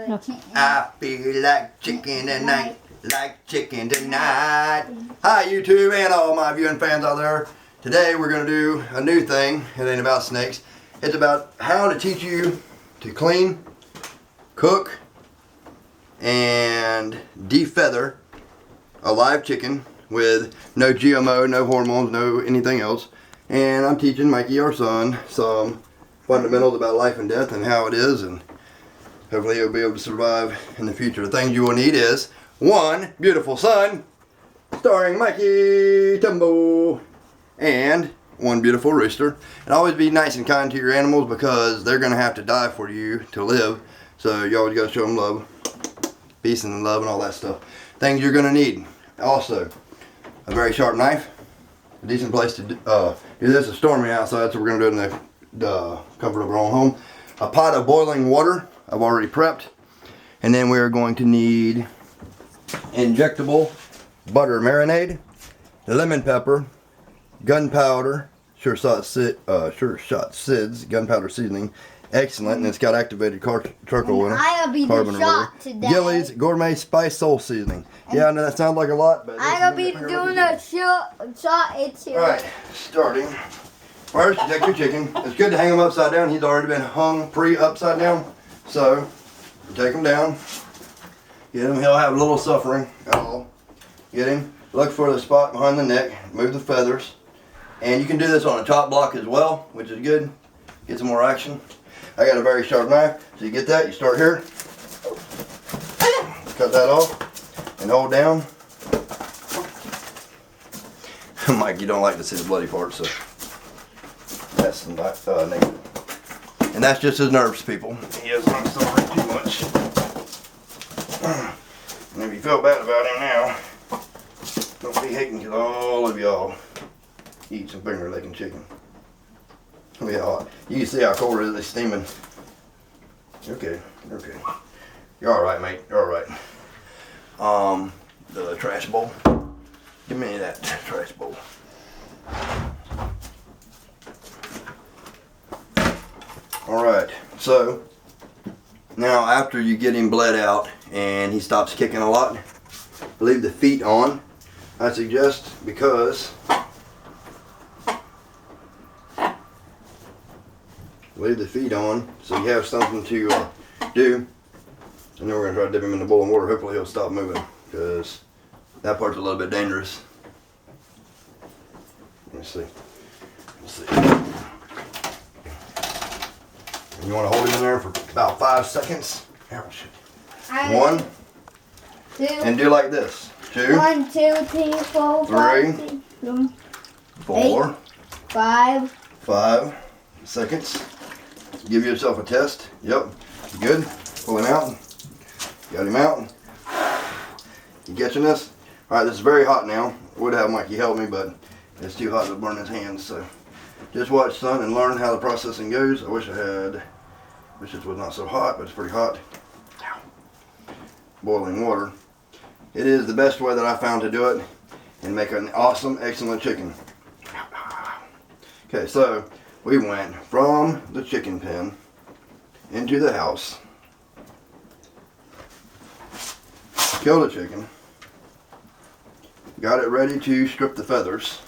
I feel like chicken tonight, like chicken tonight. Hi YouTube and all my viewing fans out there. Today we're going to do a new thing. It ain't about snakes. It's about how to teach you to clean, cook, and defeather a live chicken with no GMO, no hormones, no anything else. And I'm teaching Mikey, our son, some fundamentals about life and death and how it is, and hopefully he'll be able to survive in the future. The things you will need is one beautiful sun, starring Mikey Tyndall, and one beautiful rooster. And always be nice and kind to your animals because they're going to have to die for you to live. So you always got to show them love, peace and love and all that stuff. Things you're going to need. Also, a very sharp knife. A decent place to do this. It's stormy outside, so we're going to do it in the comfort of our own home. A pot of boiling water I've already prepped. And then we're going to need injectable butter marinade, lemon pepper, gunpowder, sure shot SIDS, gunpowder seasoning, excellent, and it's got activated charcoal in it. I'll be the shot today. Gillies Gourmet Spice Soul Seasoning. Yeah, I know that sounds like a lot, but I'll be doing a shot into it. Alright, starting. First, you take your chicken. It's good to hang him upside down. He's already been hung upside down. So, you take him down. Get him. He'll have a little suffering at all. Get him. Look for the spot behind the neck. Move the feathers. And you can do this on a top block as well, which is good. Get some more action. I got a very sharp knife. So you get that. You start here. Cut that off. And hold down. Mike, you don't like to see the bloody part, so that's negative. And that's just his nerves, people. He is not suffering too much. And if you feel bad about him now, don't be hating because all of y'all eat some finger-licking chicken. It'll be hot. You can see how cold it is. It's steaming. Okay. You're alright, mate. You're alright. The trash bowl. Give me that trash bowl. Alright, so now after you get him bled out and he stops kicking a lot, leave the feet on. I suggest because leave the feet on so you have something to do. And then we're going to try to dip him in the bowl of water. Hopefully he'll stop moving because that part's a little bit dangerous. Let's see. And you want to hold him in there for about 5 seconds. Ouch. 1, 2, and do like this. 2, 1, 2, 3, 4, 5, 6, 7, 4, 5. 5 seconds. Give yourself a test. Yep. Good. Pull him out. Got him out. You catching this? Alright, this is very hot now. Would have Mikey help me, but it's too hot to burn his hands, so just watch, son, and learn how the processing goes. I wish this was not so hot, but it's pretty hot. Boiling water. It is the best way that I found to do it and make an awesome, excellent chicken. Okay, so we went from the chicken pen into the house, killed the chicken, got it ready to strip the feathers,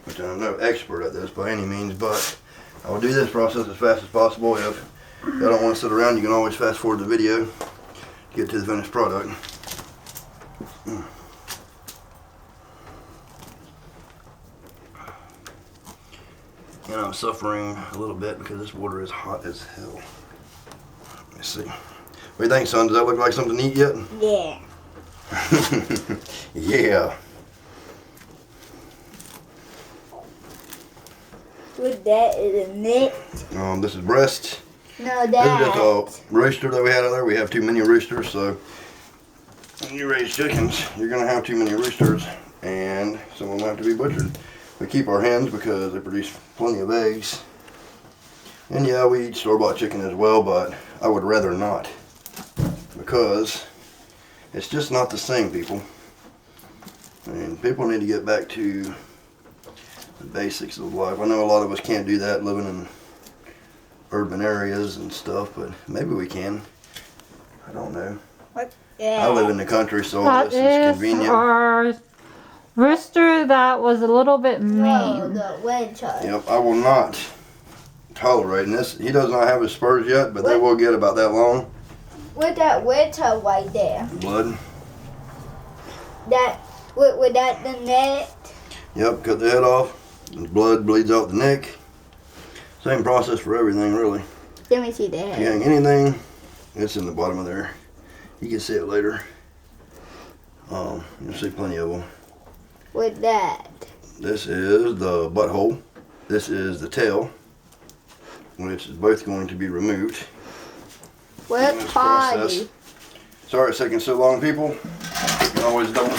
which I'm no expert at this by any means, but I will do this process as fast as possible. If you don't want to sit around, you can always fast forward the video to get to the finished product. And I'm suffering a little bit because this water is hot as hell. Let's see. What do you think, son? Does that look like something to eat yet? Yeah. Yeah. With that is a neck. This is breast. No, This is that. just a rooster that we had out there. We have too many roosters, so when you raise chickens, you're going to have too many roosters, and some of them have to be butchered. We keep our hens because they produce plenty of eggs. And yeah, we eat store-bought chicken as well, but I would rather not because it's just not the same, people. And people need to get back to the basics of life. I know a lot of us can't do that living in urban areas and stuff, but maybe we can. I don't know. What? I Yeah. live in the country, so all That this is is convenient. our rooster that was a little bit No, mean. the winter. Yep, I will not tolerate this. He does not have his spurs yet, but they will get about that long. With that winter right there. Blood. That with that the net. Yep, cut the head off. The blood bleeds out the neck. Same process for everything, really. Let me see If you that. hang anything, it's in the bottom of there. You can see it later. You'll see plenty of them. With that. This is the butthole. This is the tail, which is both going to be removed. What in this party? process. Sorry it's taking so long, people. You can always double,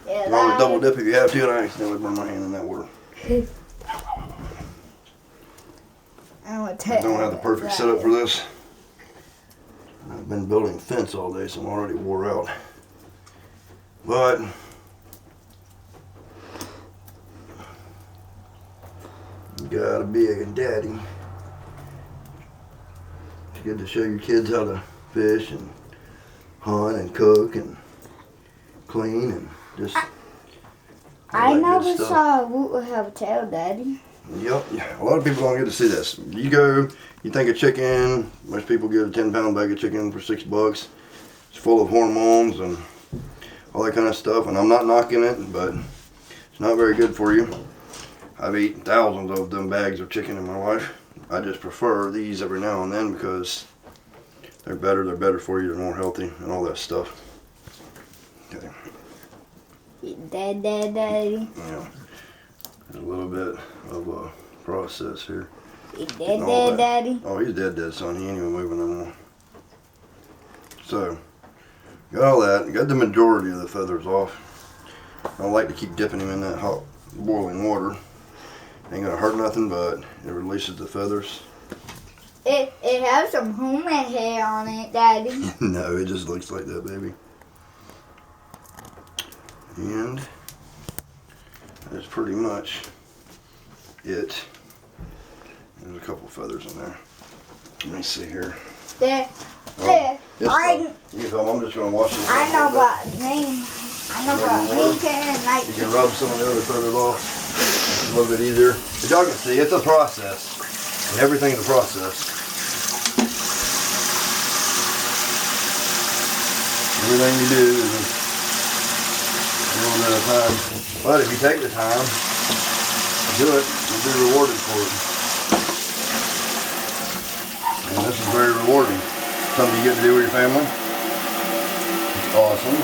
Yeah, you can always double dip if you have to, and I accidentally burned my hand in that water. I don't have the perfect setup for this. I've been building fence all day, so I'm already wore out. But you gotta be a daddy. It's good to show your kids how to fish and hunt and cook and clean and just. I all that never good stuff. saw a root have a tail, Daddy. Yep, a lot of people don't get to see this. You go, you think of chicken, most people get a 10-pound bag of chicken for $6. It's full of hormones and all that kind of stuff, and I'm not knocking it, but it's not very good for you. I've eaten thousands of them bags of chicken in my life. I just prefer these every now and then because they're better for you, they're more healthy and all that stuff. Okay, Daddy. yeah, there's a little bit of a process here. Daddy. Oh, he's dead, son. He ain't even moving no more. So, got all that. Got the majority of the feathers off. I don't like to keep dipping him in that hot boiling water. Ain't gonna hurt nothing, but it releases the feathers. It has some human hair on it, Daddy. No, it just looks like that, baby. And that's pretty much it. There's a couple feathers in there. Let me see here. There. Yes, I you film, I'm just gonna wash it. know what name. I know what name can like. You can rub some of the other feathers off. It's a little bit easier. As y'all can see, it's a process. And everything's a process. Everything you do is a little bit of time. But if you take the time to do it, you'll be rewarded for it. And this is very rewarding. Something you get to do with your family. It's awesome.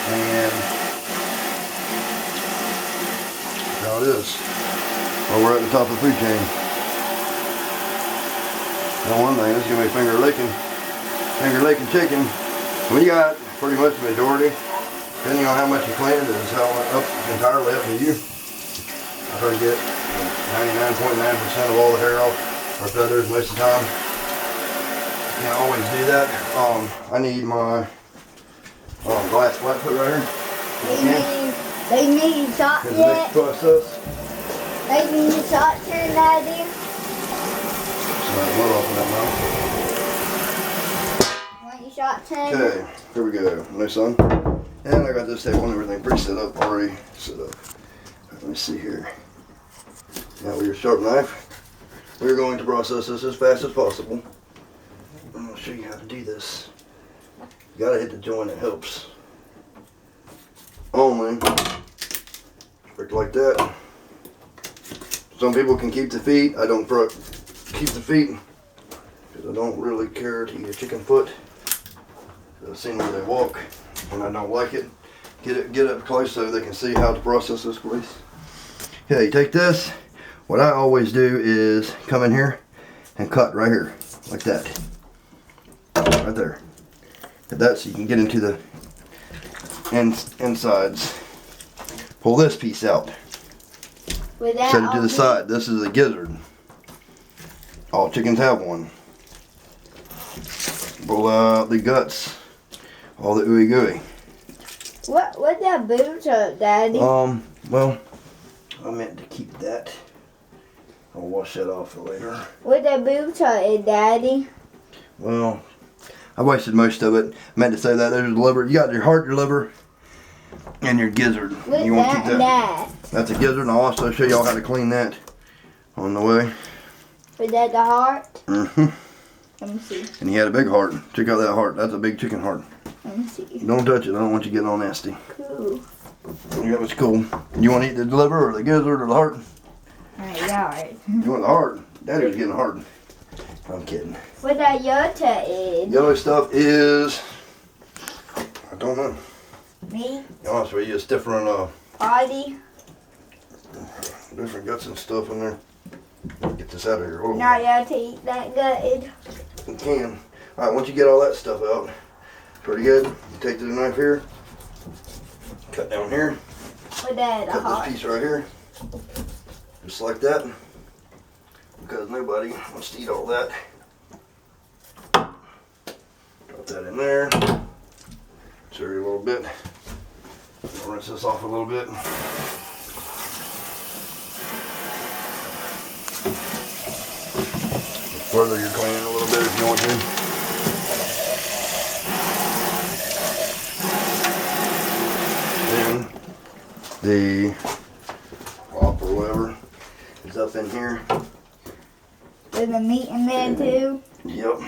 And that's how it is. Well, we're at the top of the food chain. Now one thing, this is going to be finger licking chicken. We got pretty much the majority. Depending on how much you clean it, is entirely up to you. I try to get 99.9% of all the hair off our feathers most of the time. Can't always do that. I need my glass flat put right here. They need salt Because the next yet. process. They need salt too, Daddy. Blood off of that Want your shot too? now. Okay, here we go. No sun. And I got this table and everything pre-set up, already set up. Let me see here. Now with your sharp knife, we're going to process this as fast as possible. I'm gonna show you how to do this. You gotta hit the joint, it helps. Only, strict like that. Some people can keep the feet. I don't keep the feet because I don't really care to eat a chicken foot. I've seen where they walk and I don't like it. Get up close so they can see how to process this, please. Okay, you take this. What I always do is come in here and cut right here, like that. Right there. Like that, so you can get into the insides. Pull this piece out. Without Set it to all the side. This is a gizzard. All chickens have one. Pull out the guts. All the ooey gooey. What that boot up, Daddy? Well, I meant to keep that. I'll wash that off for later. Where the boobs are, Daddy? Well, I wasted most of it. I meant to say that. There's the liver. You got your heart, your liver, and your gizzard. With You want to that keep and that. that. That's a gizzard, and I'll also show y'all how to clean that on the way. With that the heart? Mm-hmm. Let me see. And he had a big heart. Check out that heart. That's a big chicken heart. Let me see. Don't touch it. I don't want you getting all nasty. Cool. Yeah, it's cool. You want to eat the liver or the gizzard or the heart? Alright. You want the heart? Daddy was getting a heart. I'm kidding. What that yota is? Yellow stuff is, I don't know. Me? To be honest with you, it's different, Body? different guts and stuff in there. Get this out of here. Hold on. Not yet to eat that good. You can. Alright, once you get all that stuff out, pretty good. You take the knife here, cut down here, What that the cut heart? this piece right here, just like that, because nobody wants to eat all that. Drop that in there, stir it a little bit, rinse this off a little bit. Further your cleaning a little bit if you want to. Then the flop or whatever is up in here. With the meat in there too? Yep.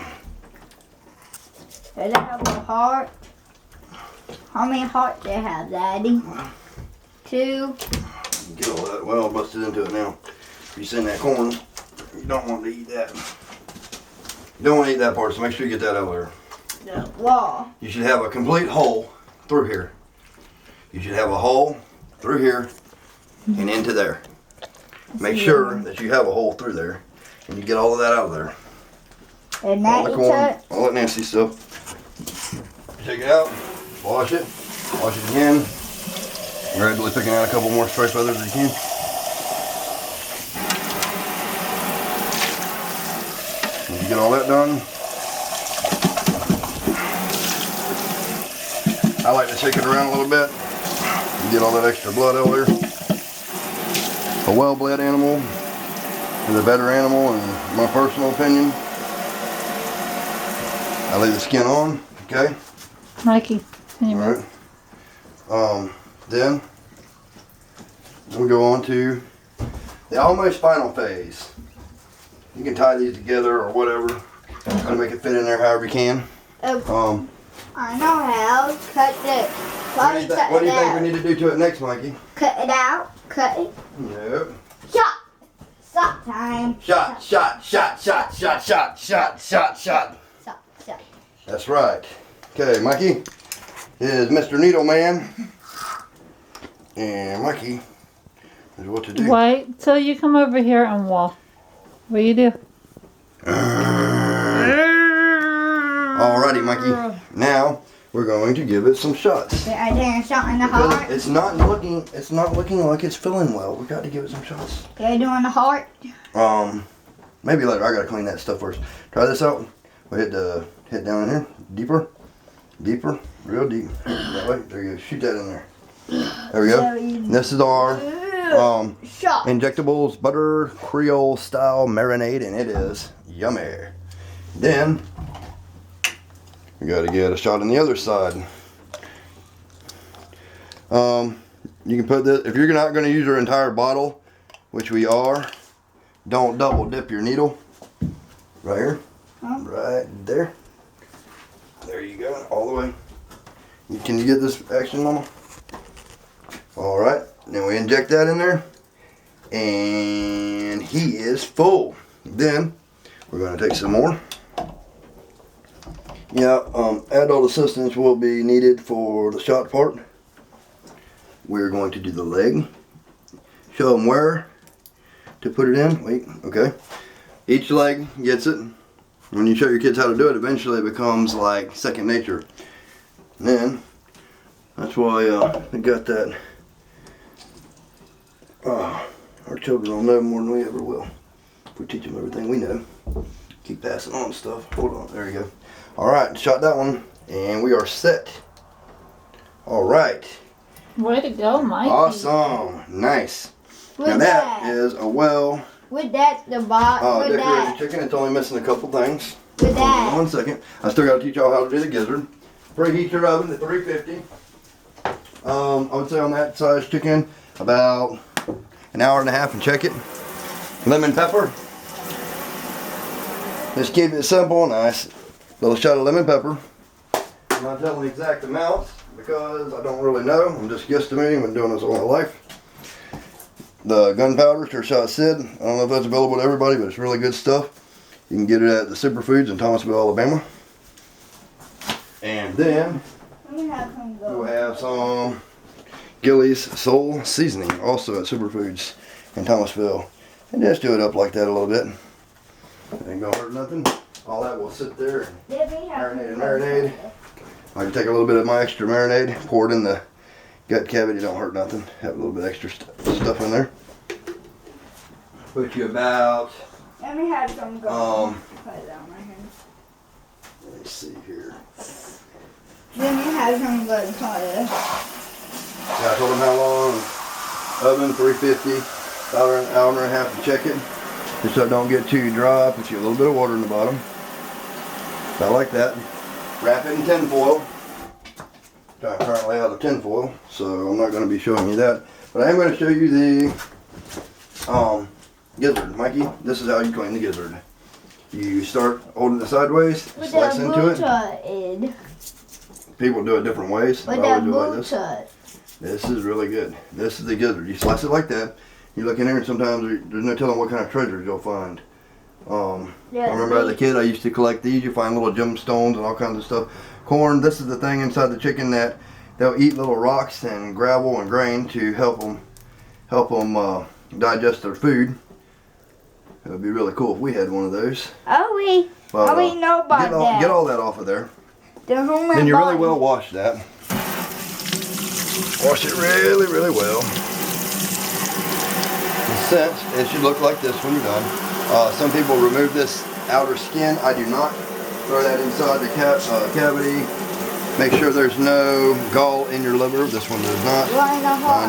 Does it have a heart? How many hearts do you have, Daddy? 2. Get all that well busted into it now. If you send that corn, you don't want to eat that. You don't want to eat that part, so make sure you get that out of there. The wall. You should have a complete hole through here. You should have a hole through here and into there. Make sure that you have a hole through there and you get all of that out of there. And All that the you corn, took? all that nasty stuff. Take it out, wash it again. Gradually picking out a couple more stray feathers as you can. When you get all that done, I like to shake it around a little bit. You get all that extra blood out there. A well-bled animal is a better animal in my personal opinion. I leave the skin on, okay? Mikey, can you move? Alright. Then we go on to the almost final phase. You can tie these together or whatever. Try to make it fit in there however you can. Oh, I know how. Cut it. What do you think we need to do to it next, Mikey? Cut it out. Cut it. Nope. Shot. Stop time. Shot, shot, shot, shot, shot, shot, shot, shot, shot. Stop. Stop. That's right. Okay, Mikey is Mr. Needle Man. And Mikey is what to do. Wait till you come over here and walk. What do you do? Alrighty, Mikey. Now we're going to give it some shots. I did a shot in the Because heart. it's not looking like it's feeling well. We got to give it some shots. You're doing the heart. Maybe later. I gotta clean that stuff first. Try this out. We hit down in here, deeper, real deep. That way. There you go. Shoot that in there. There we go. This is our Shot. Injectables butter Creole style marinade, and it is yummy. Then we got to get a shot on the other side. You can put this, if you're not going to use your entire bottle, which we are, don't double dip your needle. Right here, right there. There you go, all the way. Can you get this action, Mama? All right, then we inject that in there, and he is full. Then we're going to take some more. Yeah, adult assistance will be needed for the shot part. We're going to do the leg. Show them where to put it in. Wait, okay. Each leg gets it. When you show your kids how to do it, eventually it becomes like second nature. And then, that's why they got that. Our children will know more than we ever will. If we teach them everything we know. Keep passing on stuff. Hold on, there you go. Alright, shot that one, and we are set. Alright. Way to go, Mikey. Awesome. Nice. Now that is a well With that, the box. With decorated that. chicken. It's only missing a couple things. With that. 1 second. I still got to teach y'all how to do the gizzard. Preheat your oven to 350. I would say on that size chicken, about an hour and a half and check it. Lemon pepper. Just keep it simple, nice. Little shot of lemon pepper. I'm not telling the exact amounts because I don't really know. I'm just guesstimating. I've been doing this all my life. The gunpowder, sure shot Sid. I don't know if that's available to everybody, but it's really good stuff. You can get it at the Superfoods in Thomasville, Alabama. And then we'll have some Gilly's Soul Seasoning, also at Superfoods in Thomasville. And just do it up like that a little bit. Ain't gonna hurt nothing. All that will sit there and marinade. I can take a little bit of my extra marinade, pour it in the gut cavity, don't hurt nothing. Have a little bit extra stuff in there. Put you about, Let me have some going. Put it on my hand. let me see here. Let me have some good color. Yeah, I told them how long. Oven 350, hour and a half to check it. Just so it don't get too dry, put you a little bit of water in the bottom. About like that. Wrap it in tin foil. I'm currently out of tin foil, so I'm not going to be showing you that. But I am going to show you the gizzard. Mikey, this is how you clean the gizzard. You start holding it sideways, slice into it. People do it different ways. I always do it like this. This is really good. This is the gizzard. You slice it like that. You look in here and sometimes there's no telling what kind of treasures you'll find. I remember as a kid I used to collect these. You find little gemstones and all kinds of stuff. Corn, this is the thing inside the chicken that they'll eat little rocks and gravel and grain to help them digest their food. It would be really cool if we had one of those. We know about that. Get all that off of there. Then you really well wash that. Wash it really, really well. The scent, it should look like this when you're done. Some people remove this outer skin. I do not. Throw that inside the cavity. Make sure there's no gall in your liver. This one does not.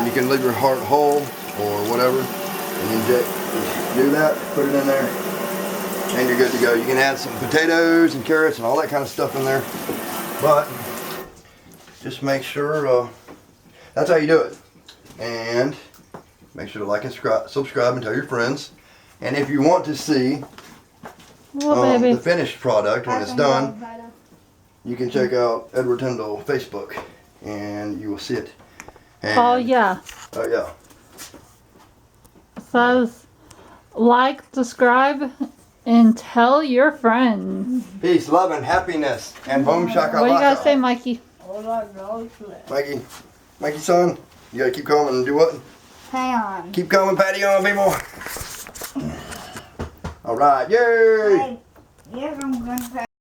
You can leave your heart whole or whatever. And inject. Do that. Put it in there. And you're good to go. You can add some potatoes and carrots and all that kind of stuff in there. But just make sure that's how you do it. And make sure to like and subscribe and tell your friends. And if you want to see the finished product when it's done, you can check out Edward Tyndall Facebook and you will see it. And, oh yeah. Oh yeah. It says like, subscribe, and tell your friends. Peace, love, and happiness. And boom shakalaka. What do you guys say, Mikey? Mikey son, you gotta keep calling and do what? Hang on. Keep calling Patty on, people. All right, yay! Yes, I'm going to